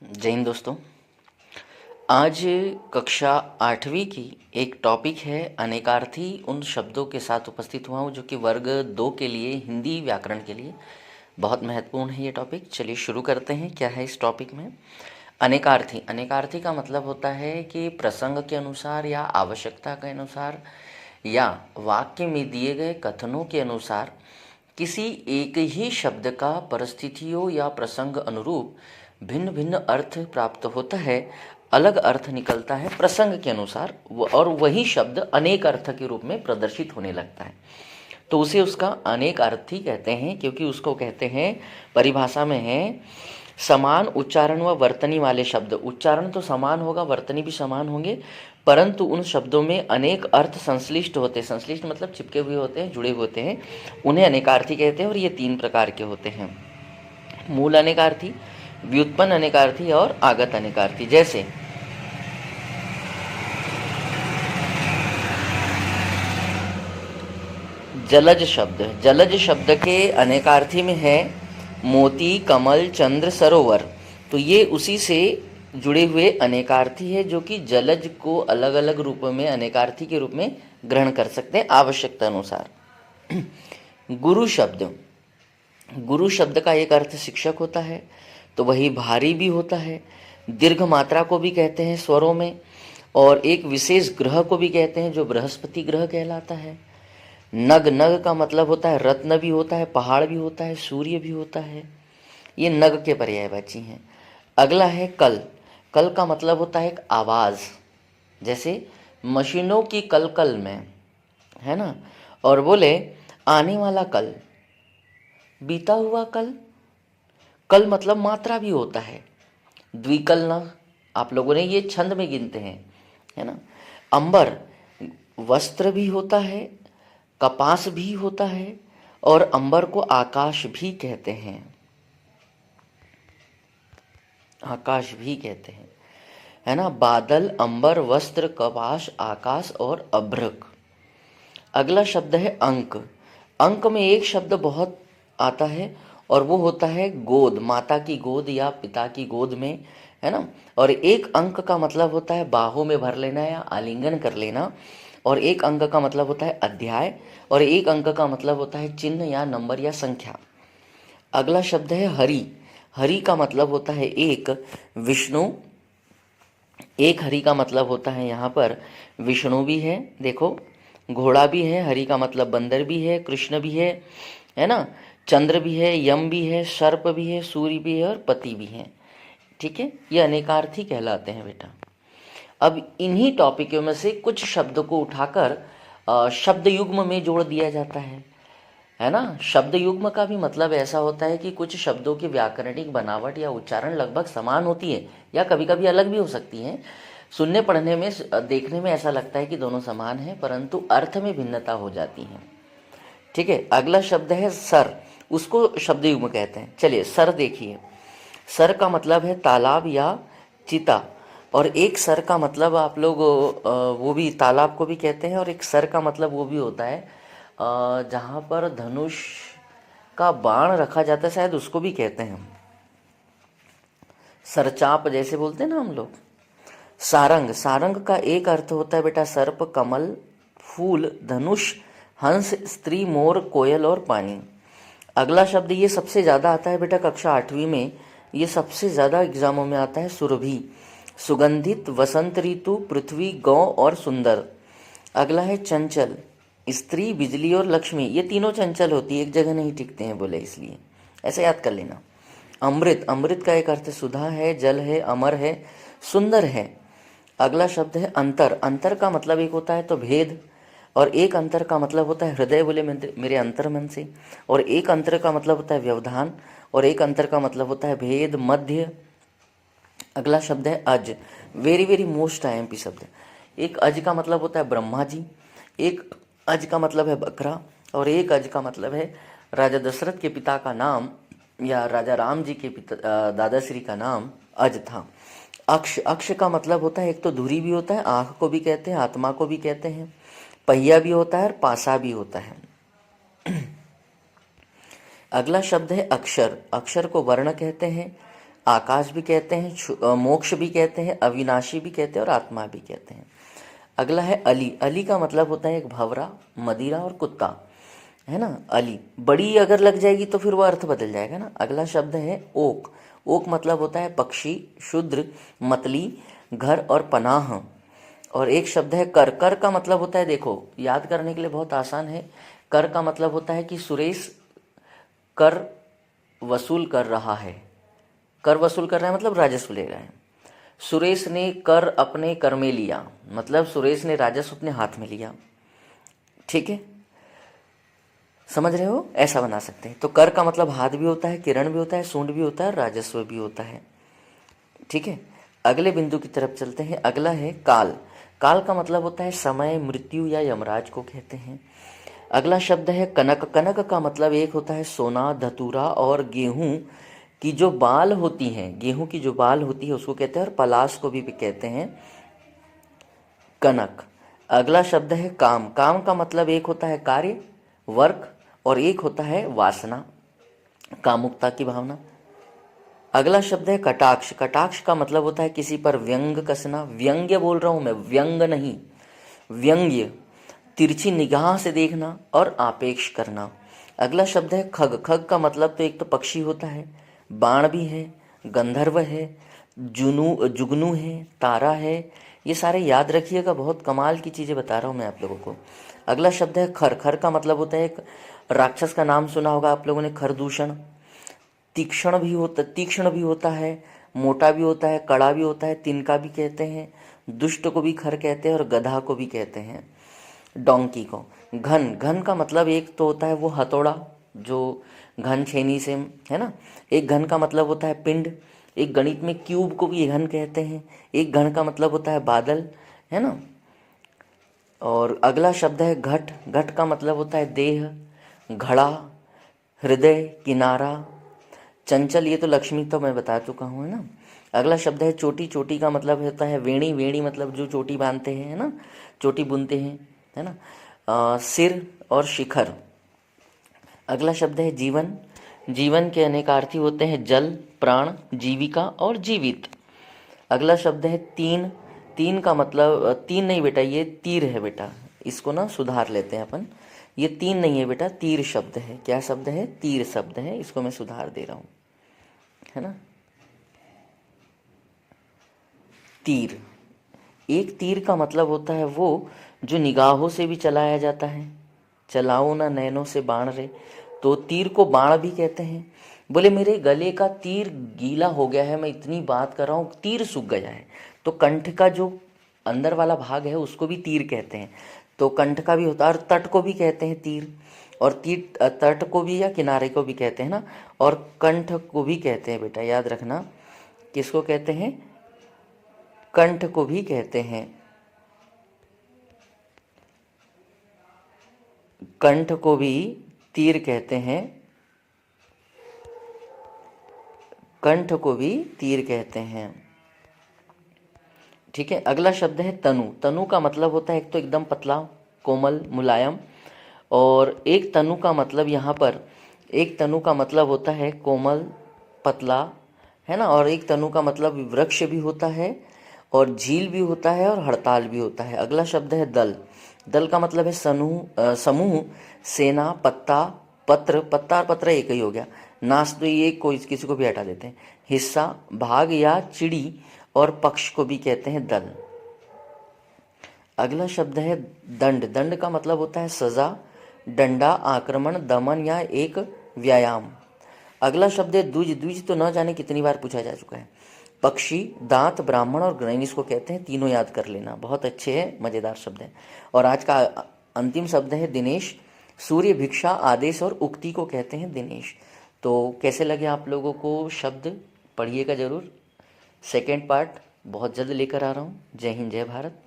जय हिंद दोस्तों। आज कक्षा 8वीं की एक टॉपिक है अनेकार्थी उन शब्दों के साथ उपस्थित हुआ हूँ जो कि वर्ग 2 के लिए हिंदी व्याकरण के लिए बहुत महत्वपूर्ण है। ये टॉपिक चलिए शुरू करते हैं। क्या है इस टॉपिक में? अनेकार्थी। अनेकार्थी का मतलब होता है कि प्रसंग के अनुसार या आवश्यकता के अनुसार या वाक्य में दिए गए कथनों के अनुसार किसी एक ही शब्द का परिस्थितियों या प्रसंग अनुरूप भिन्न भिन्न अर्थ प्राप्त होता है, अलग अर्थ निकलता है प्रसंग के अनुसार और वही शब्द अनेक अर्थ के रूप में प्रदर्शित होने लगता है, तो उसे उसका अनेक अर्थी कहते हैं। क्योंकि उसको कहते हैं, परिभाषा में है, समान उच्चारण व वर्तनी वाले शब्द। उच्चारण तो समान होगा, वर्तनी भी समान होंगे, परंतु उन शब्दों में अनेक अर्थ संश्लिष्ट होते हैं। संश्लिष्ट मतलब चिपके हुए होते हैं, जुड़े होते हैं, उन्हें अनेकार्थी कहते हैं। और ये 3 प्रकार के होते हैं: मूल अनेकार्थी, व्युत्पन्न अनेकार्थी और आगत अनेकार्थी। जैसे जलज शब्द। जलज शब्द के अनेकार्थी में है मोती, कमल, चंद्र, सरोवर। तो ये उसी से जुड़े हुए अनेकार्थी है जो कि जलज को अलग अलग रूपों में अनेकार्थी के रूप में ग्रहण कर सकते हैं आवश्यकता अनुसार। गुरु शब्द। गुरु शब्द का एक अर्थ शिक्षक होता है, तो वही भारी भी होता है। दीर्घ मात्रा को भी कहते हैं स्वरों में, और एक विशेष ग्रह को भी कहते हैं जो बृहस्पति ग्रह कहलाता है। नग। नग का मतलब होता है रत्न भी होता है, पहाड़ भी होता है, सूर्य भी होता है। ये नग के पर्यायवाची हैं। अगला है कल। कल का मतलब होता है एक आवाज़, जैसे मशीनों की कल कल में, है ना। और बोले आने वाला कल, बीता हुआ कल। कल मतलब मात्रा भी होता है। द्विकल न, आप लोगों ने ये छंद में गिनते हैं, है ना। अंबर वस्त्र भी होता है, कपास भी होता है, और अंबर को आकाश भी कहते हैं। आकाश भी कहते हैं, है ना। बादल, अंबर, वस्त्र, कपास, आकाश और अभ्रक। अगला शब्द है अंक। अंक में एक शब्द बहुत आता है और वो होता है गोद, माता की गोद या पिता की गोद में, है ना। और एक अंक का मतलब होता है बाहों में भर लेना या आलिंगन कर लेना। और एक अंक का मतलब होता है अध्याय, और एक अंक का मतलब होता है चिन्ह या नंबर या संख्या। अगला शब्द है हरि। हरि का मतलब होता है एक विष्णु। एक हरि का मतलब होता है यहाँ पर विष्णु भी है, देखो, घोड़ा भी है, हरि का मतलब बंदर भी है, कृष्ण भी है ना, चंद्र भी है, यम भी है, सर्प भी है, सूर्य भी है और पति भी है। ठीक है, ये अनेकार्थी कहलाते हैं बेटा। अब इन्हीं टॉपिकों में से कुछ शब्द को उठाकर शब्द युग्म में जोड़ दिया जाता है ना। शब्द युग्म का भी मतलब ऐसा होता है कि कुछ शब्दों की व्याकरणिक बनावट या उच्चारण लगभग समान होती है या कभी कभी अलग भी हो सकती है। सुनने पढ़ने में देखने में ऐसा लगता है कि दोनों समान हैं, परंतु अर्थ में भिन्नता हो जाती है। ठीक है, अगला शब्द है सर। उसको शब्द युग्म कहते हैं। चलिए सर देखिए। सर का मतलब है तालाब या चिता, और एक सर का मतलब आप लोग वो भी तालाब को भी कहते हैं, और एक सर का मतलब वो भी होता है जहाँ पर धनुष का बाण रखा जाता है, शायद उसको भी कहते हैं हम, सरचाप जैसे बोलते हैं ना हम लोग। सारंग। सारंग का एक अर्थ होता है बेटा सर्प, कमल, फूल, धनुष, हंस, स्त्री, मोर, कोयल और पानी। अगला शब्द ये सबसे ज़्यादा आता है बेटा कक्षा 8वीं में, ये सबसे ज़्यादा एग्जामों में आता है, सुरभि। सुगंधित, वसंत ऋतु, पृथ्वी, गौ और सुंदर। अगला है चंचल। स्त्री, बिजली और लक्ष्मी, ये तीनों चंचल होती है, एक जगह नहीं टिकते हैं बोले, इसलिए ऐसे याद कर लेना। अमृत। अमृत का एक अर्थ सुधा है, जल है, अमर है, सुंदर है। अगला शब्द है अंतर। अंतर का मतलब एक होता है तो भेद, और एक अंतर का मतलब होता है हृदय, बोले मेरे अंतर मन से। और एक अंतर का मतलब होता है व्यवधान, और एक अंतर का मतलब होता है भेद, मध्य। अगला शब्द है अज। वेरी वेरी मोस्ट आईएमपी शब्द। एक अज का मतलब होता है ब्रह्मा जी, एक अज का मतलब है बकरा, और एक अज का मतलब है राजा दशरथ के पिता का नाम या राजा राम जी के पिता दादाश्री का नाम अज था। अक्ष। अक्ष का मतलब होता है एक तो धुरी भी होता है, आँख को भी कहते हैं, आत्मा को भी कहते हैं, पहिया भी होता है और पासा भी होता है। अगला शब्द है अक्षर। अक्षर को वर्ण कहते हैं, आकाश भी कहते हैं, मोक्ष भी कहते हैं, अविनाशी भी कहते हैं और आत्मा भी कहते हैं। अगला है अली। अली का मतलब होता है एक भंवरा, मदिरा और कुत्ता, है ना। अली बड़ी अगर लग जाएगी तो फिर वो अर्थ बदल जाएगा ना। अगला शब्द है ओक। ओक मतलब होता है पक्षी, शूद्र, मतली, घर और पनाह। और एक शब्द है कर। कर का मतलब होता है, देखो याद करने के लिए बहुत आसान है। कर का मतलब होता है कि सुरेश कर वसूल कर रहा है। कर वसूल कर रहा है मतलब राजस्व ले रहा है। सुरेश ने कर अपने कर में लिया, मतलब सुरेश ने राजस्व अपने हाथ में लिया। ठीक है, समझ रहे हो, ऐसा बना सकते हैं। तो कर का मतलब हाथ भी होता है, किरण भी होता है, सूंड भी होता है, राजस्व भी होता है। ठीक है, अगले बिंदु की तरफ चलते हैं। अगला है काल। काल का मतलब होता है समय, मृत्यु या यमराज को कहते हैं। अगला शब्द है कनक। कनक का मतलब एक होता है सोना, धतूरा और गेहूं की जो बाल होती हैं, गेहूं की जो बाल होती है उसको कहते हैं, और पलाश को भी कहते हैं कनक। अगला शब्द है काम। काम का मतलब एक होता है कार्य, वर्क, और एक होता है वासना, कामुकता की भावना। अगला शब्द है कटाक्ष। कटाक्ष का मतलब होता है किसी पर व्यंग कसना। व्यंग्य बोल रहा हूं मैं, व्यंग नहीं, व्यंग्य, तिरछी निगाह से देखना और आपेक्ष करना। अगला शब्द है खग। खग का मतलब तो एक तो पक्षी होता है, बाण भी है, गंधर्व है, जुगनू है, तारा है। ये सारे याद रखिएगा, बहुत कमाल की चीज़ें बता रहा हूँ मैं आप लोगों को। अगला शब्द है खर। खर का मतलब होता है एक राक्षस का नाम सुना होगा आप लोगों ने, खरदूषण। तीक्ष्ण भी होता है, मोटा भी होता है, कड़ा भी होता है, तिनका भी कहते हैं, दुष्ट को भी खर कहते हैं और गधा को भी कहते हैं, डोंकी को। घन। घन का मतलब एक तो होता है वो हथौड़ा जो घन छेनी से, है ना। एक घन का मतलब होता है पिंड। एक गणित में क्यूब को भी घन कहते हैं। एक घन का मतलब होता है बादल, है ना। और अगला शब्द है घट। घट का मतलब होता है देह, घड़ा, हृदय, किनारा, चंचल। ये तो लक्ष्मी तो मैं बता चुका हूँ, है ना। अगला शब्द है चोटी। चोटी का मतलब होता है वेणी। वेणी मतलब जो चोटी बांधते हैं, है ना, चोटी बुनते हैं, है ना। सिर और शिखर। अगला शब्द है जीवन। जीवन के अनेकार्थी होते हैं जल, प्राण, जीविका और जीवित। अगला शब्द है तीन। तीन का मतलब तीन नहीं बेटा, ये तीर है बेटा, इसको ना सुधार लेते हैं अपन। ये तीन नहीं है बेटा, तीर शब्द है। क्या शब्द है? तीर शब्द है, इसको मैं सुधार दे रहा हूँ, है ना। तीर। एक तीर का मतलब होता है वो जो निगाहों से भी चलाया जाता है। चलाओ ना नैनों से बाण रे, तो तीर को बाण भी कहते हैं। बोले मेरे गले का तीर गीला हो गया है, मैं इतनी बात कर रहा हूँ, तीर सूख गया है, तो कंठ का जो अंदर वाला भाग है उसको भी तीर कहते हैं। तो कंठ का भी होता है, और तट को भी कहते हैं तीर। और तीर तट को भी या किनारे को भी कहते हैं ना। और कंठ को भी कहते हैं बेटा, याद रखना, किसको कहते हैं? कंठ को भी कहते हैं। कंठ को भी तीर कहते हैं, कंठ को भी तीर कहते हैं। ठीक है, अगला शब्द है तनु। तनु का मतलब होता है एक तो एकदम पतला, कोमल, मुलायम। और एक तनु का मतलब यहाँ पर, एक तनु का मतलब होता है कोमल, पतला, है ना। और एक तनु का मतलब वृक्ष भी होता है, और झील भी होता है, और हड़ताल भी होता है। अगला शब्द है दल। दल का मतलब है समूह, सेना, पत्ता, पत्र। पत्ता और पत्र एक ही हो गया। नाश तो ये कोई किसी को भी हटा देते हैं। हिस्सा, भाग या चिड़ी, और पक्ष को भी कहते हैं दल। अगला शब्द है दंड। दंड का मतलब होता है सजा, डंडा, आक्रमण, दमन या एक व्यायाम। अगला शब्द है द्विज। द्विज तो न जाने कितनी बार पूछा जा चुका है। पक्षी, दांत, ब्राह्मण और ग्रहण इसको कहते हैं। तीनों याद कर लेना, बहुत अच्छे हैं, मजेदार शब्द हैं। और आज का अंतिम शब्द है दिनेश। सूर्य, भिक्षा, आदेश और उक्ति को कहते हैं दिनेश। तो कैसे लगे आप लोगों को शब्द? पढ़िएगा जरूर। सेकेंड पार्ट बहुत जल्द लेकर आ रहा हूँ। जय हिंद, जय भारत।